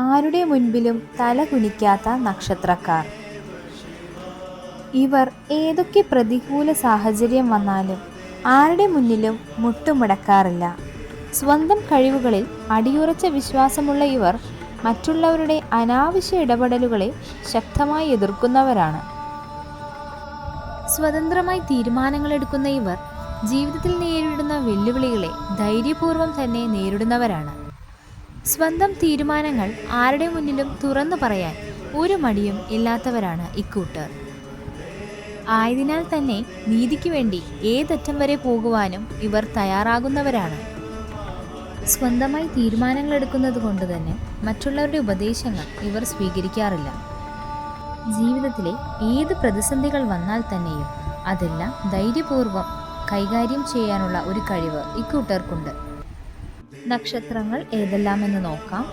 ആരുടെ മുൻപിലും തല കുനിക്കാത്ത നക്ഷത്രക്കാർ. ഇവർ ഏതൊക്കെ പ്രതികൂല സാഹചര്യം വന്നാലും ആരുടെ മുന്നിലും മുട്ടുമടക്കാറില്ല. സ്വന്തം കഴിവുകളിൽ അടിയുറച്ച വിശ്വാസമുള്ള ഇവർ മറ്റുള്ളവരുടെ അനാവശ്യ ഇടപെടലുകളെ ശക്തമായി എതിർക്കുന്നവരാണ്. സ്വതന്ത്രമായി തീരുമാനങ്ങളെടുക്കുന്ന ഇവർ ജീവിതത്തിൽ നേരിടുന്ന വെല്ലുവിളികളെ ധൈര്യപൂർവ്വം തന്നെ നേരിടുന്നവരാണ്. സ്വന്തം തീരുമാനങ്ങൾ ആരുടെ മുന്നിലും തുറന്നു പറയാൻ ഒരു മടിയും ഇല്ലാത്തവരാണ് ഇക്കൂട്ടർ. ആയതിനാൽ തന്നെ നീതിക്ക് വേണ്ടി ഏതറ്റം വരെ പോകുവാനും ഇവർ തയ്യാറാകുന്നവരാണ്. സ്വന്തമായി തീരുമാനങ്ങൾ എടുക്കുന്നത് കൊണ്ട് തന്നെ മറ്റുള്ളവരുടെ ഉപദേശങ്ങൾ ഇവർ സ്വീകരിക്കാറില്ല. ജീവിതത്തിലെ ഏത് പ്രതിസന്ധികൾ വന്നാൽ തന്നെയും അതെല്ലാം ധൈര്യപൂർവ്വം കൈകാര്യം ചെയ്യാനുള്ള ഒരു കഴിവ് ഇക്കൂട്ടർക്കുണ്ട്. നക്ഷത്രങ്ങൾ ഏതെല്ലാമെന്ന് നോക്കാം.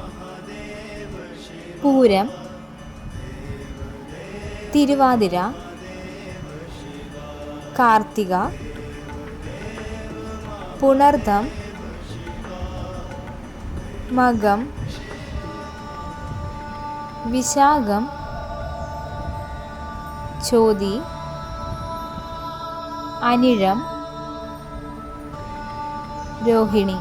പൂരം, തിരുവാതിര, കാർത്തിക, പുണർദം, മകം, വിശാഖം, ചോതി, അനിഴം, രോഹിണി.